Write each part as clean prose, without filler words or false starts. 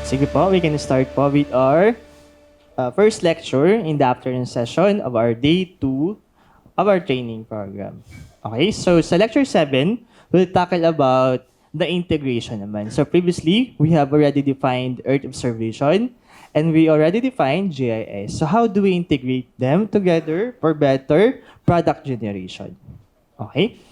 Sige po, we can start po with our first lecture in the afternoon session of our day 2 of our training program. Okay, so sa lecture 7, we'll tackle about the integration naman. So previously, we have already defined Earth observation and we already defined GIS. So how do we integrate them together for better product generation? Okay?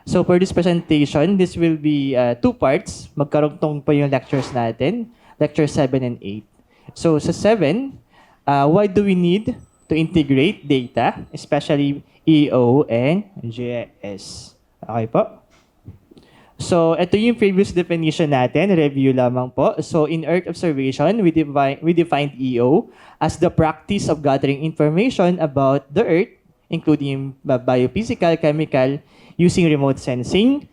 So for this presentation, this will be 2 parts. Magkarugtong po yung lectures natin, lecture 7 and 8. So sa 7, why do we need to integrate data, especially EO and GIS? Okay po? So ito yung previous definition natin, review lamang po. So in Earth observation, we defined EO as the practice of gathering information about the Earth, including biophysical, chemical, using remote sensing,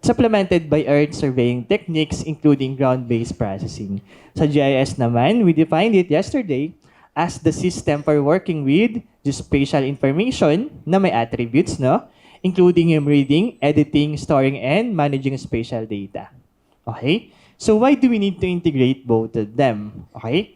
supplemented by Earth surveying techniques, including ground-based processing. Sa GIS naman, we defined it yesterday as the system for working with geospatial information na may attributes, no? Including yung reading, editing, storing, and managing spatial data. Okay? So why do we need to integrate both of them? Okay?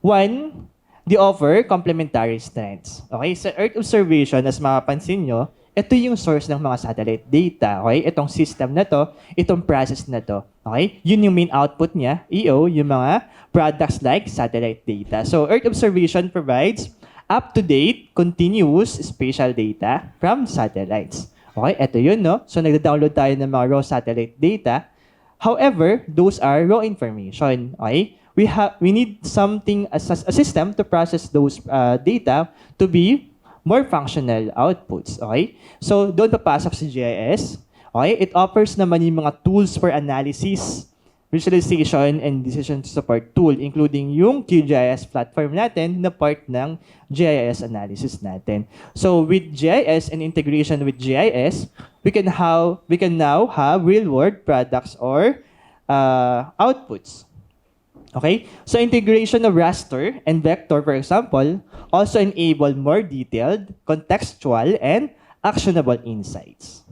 One, they offer complementary strengths. Okay? Sa Earth observation, as mapapansin nyo, ito yung source ng mga satellite data. Okay? Itong system na to, itong process na to. Okay? Yun yung main output niya, EO, yung mga products like satellite data. So Earth observation provides up-to-date, continuous spatial data from satellites. Okay? Ito yun, no? So nagda-download tayo ng mga raw satellite data. However, those are raw information. Okay? We need something as a system to process those data to be more functional outputs. Okay? So, doon papasok si GIS. Okay? It offers naman yung mga tools for analysis, visualization, and decision support tool, including yung QGIS platform natin na part ng GIS analysis natin. So, with GIS and integration with GIS, we can now have real-world products or outputs. Okay? So integration of raster and vector, for example, also enable more detailed, contextual, and actionable insights.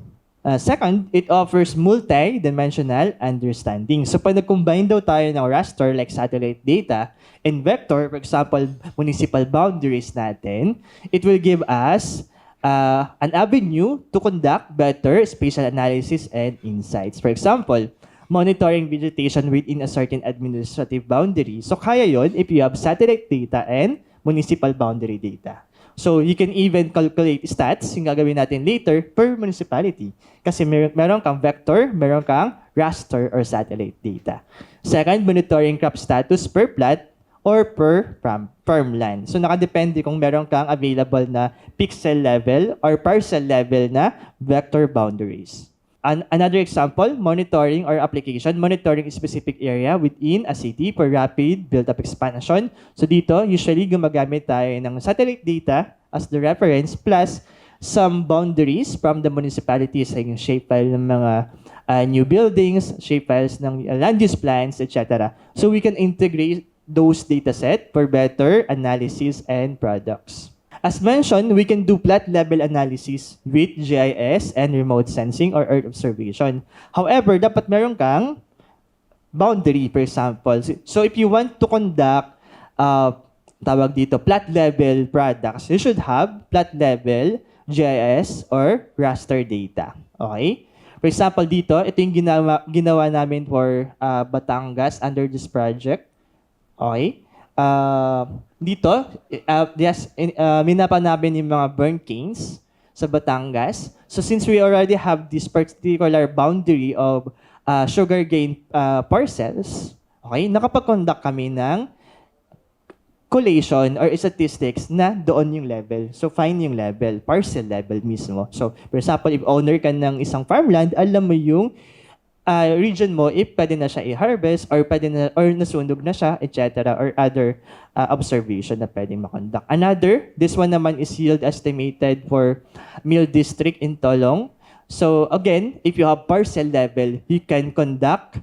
Second, it offers multi-dimensional understanding. So pag nag-combine daw tayo ng raster like satellite data and vector, for example, municipal boundaries natin, it will give us an avenue to conduct better spatial analysis and insights. For example, monitoring vegetation within a certain administrative boundary. So kaya yon if you have satellite data and municipal boundary data. So you can even calculate stats, yung gagawin natin later, per municipality. Kasi meron kang vector, meron kang raster or satellite data. Second, monitoring crop status per plot or per farmland. So nakadepende kung meron kang available na pixel level or parcel level na vector boundaries. Another example, monitoring or application, monitoring a specific area within a city for rapid build-up expansion. So dito, usually gumagamit tayo ng satellite data as the reference plus some boundaries from the municipalities like yung shapefile ng mga new buildings, shapefiles ng land use plans, etc. So we can integrate those dataset for better analysis and products. As mentioned, we can do plot level analysis with GIS and remote sensing or Earth observation. However, dapat meron kang boundary, for example. So if you want to conduct, tawag dito, plot level products, you should have plot level GIS or raster data. Okay? For example, dito, ito yung ginawa namin for Batangas under this project. Okay? Dito, minapa namin yung mga burn canes sa Batangas. So since we already have this particular boundary of sugarcane parcels, okay, nakapag-conduct kami ng collation or statistics na doon yung level. So find yung level, parcel level mismo. So for example, if owner ka ng isang farmland, alam mo yung region mo if pwede na siya i-harvest or pwede na or nasunog na siya, etc. or other observation na pwedeng makonduct. Another, this one naman is yield estimated for Mill District in Tolong. So again, if you have parcel level, you can conduct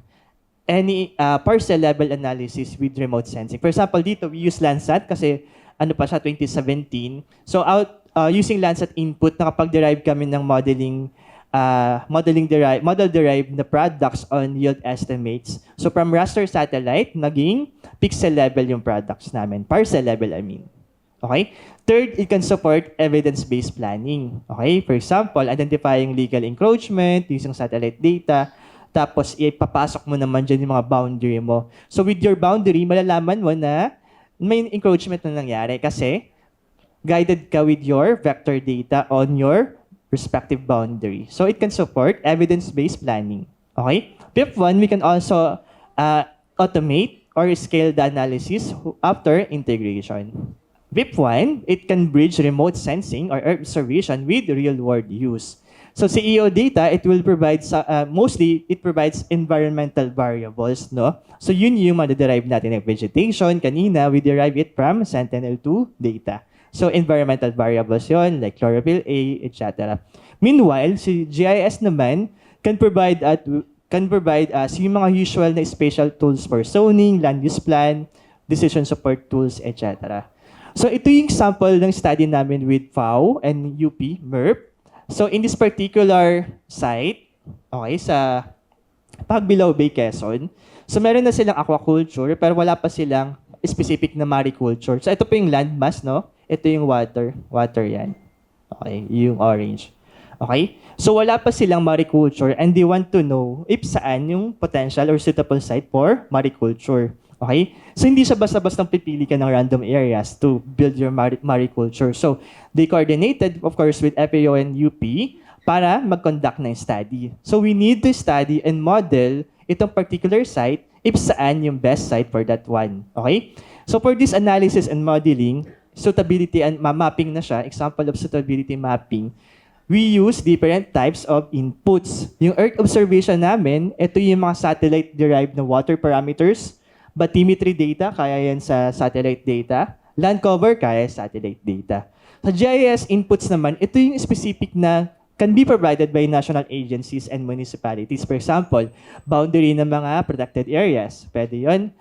any parcel level analysis with remote sensing. For example, dito we use Landsat kasi ano pa siya 2017. So using Landsat input nakapag-derive kami ng modeling model-derived na products on yield estimates. So from raster satellite, naging pixel level yung products namin. Parcel level, I mean. Okay? Third, it can support evidence-based planning. Okay? For example, identifying legal encroachment using satellite data. Tapos, ipapasok mo naman dyan yung mga boundary mo. So with your boundary, malalaman mo na may encroachment na nangyari kasi guided ka with your vector data on your respective boundary. So it can support evidence-based planning. Okay? Fifth one, we can also automate or scale the analysis after integration. Fifth one, it can bridge remote sensing or Earth observation with real-world use. So sa EO data, it will provide, mostly, it provides environmental variables, no? So yun yung madederive natin ng vegetation. Kanina, we derive it from Sentinel-2 data. So environmental variables yun, like chlorophyll A, etc. Meanwhile, si GIS naman can provide yung mga usual na spatial tools for zoning, land use plan, decision support tools, etc. So ito yung sample ng study namin with FAO and UP, MERP. So in this particular site, okay, sa Pagbilao Bay, Quezon, so meron na silang aquaculture pero wala pa silang specific na mariculture. So ito po yung landmass, no? Ito yung water yan. Okay, yung orange. Okay? So wala pa silang mariculture and they want to know if saan yung potential or suitable site for mariculture. Okay? So hindi siya basta-basta pipili ka ng random areas to build your mariculture. So they coordinated, of course, with FAO and UP para mag-conduct ng study. So we need to study and model itong particular site if saan yung best site for that one. Okay? So for this analysis and modeling, suitability and mapping na siya, example of suitability mapping, we use different types of inputs. Yung Earth observation namin, ito yung mga satellite-derived na water parameters, bathymetry data, kaya yan sa satellite data, land cover, kaya satellite data. Sa GIS inputs naman, ito yung specific na can be provided by national agencies and municipalities. For example, boundary ng mga protected areas. Pwede yun.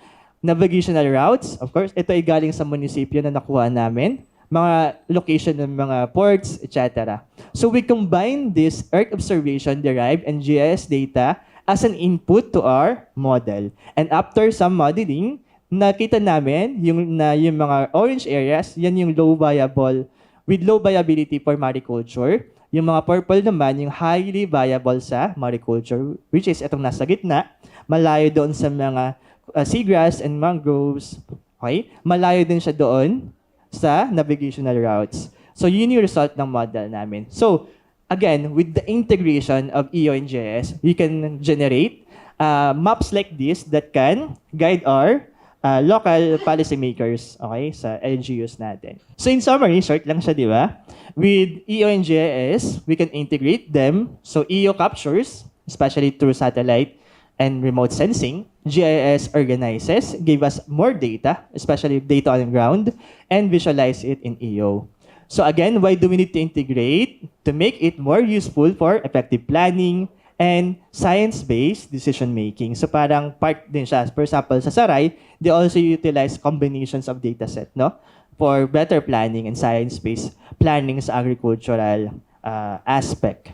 Navigational routes, of course, ito ay galing sa munisipyo na nakuha namin. Mga location ng mga ports, etc. So we combine this Earth observation derived and GIS data as an input to our model. And after some modeling, nakita namin yung mga orange areas, yan yung low viability for mariculture. Yung mga purple naman, yung highly viable sa mariculture, which is itong nasa gitna, malayo doon sa mga seagrass and mangroves. Okay? Malayo din siya doon sa navigational routes. So yun yung result ng model namin. So again, with the integration of EO and GIS, we can generate maps like this that can guide our local policymakers, okay, sa LGUs natin. So in summary, short lang siya, di ba? With EO and GIS, we can integrate them. So EO captures, especially through satellite and remote sensing. GIS organizes, give us more data, especially data on the ground, and visualize it in EO. So again, why do we need to integrate? To make it more useful for effective planning and science-based decision-making. So parang part din siya. For example, sa Saray, they also utilize combinations of dataset, no? For better planning and science-based planning sa agricultural aspect.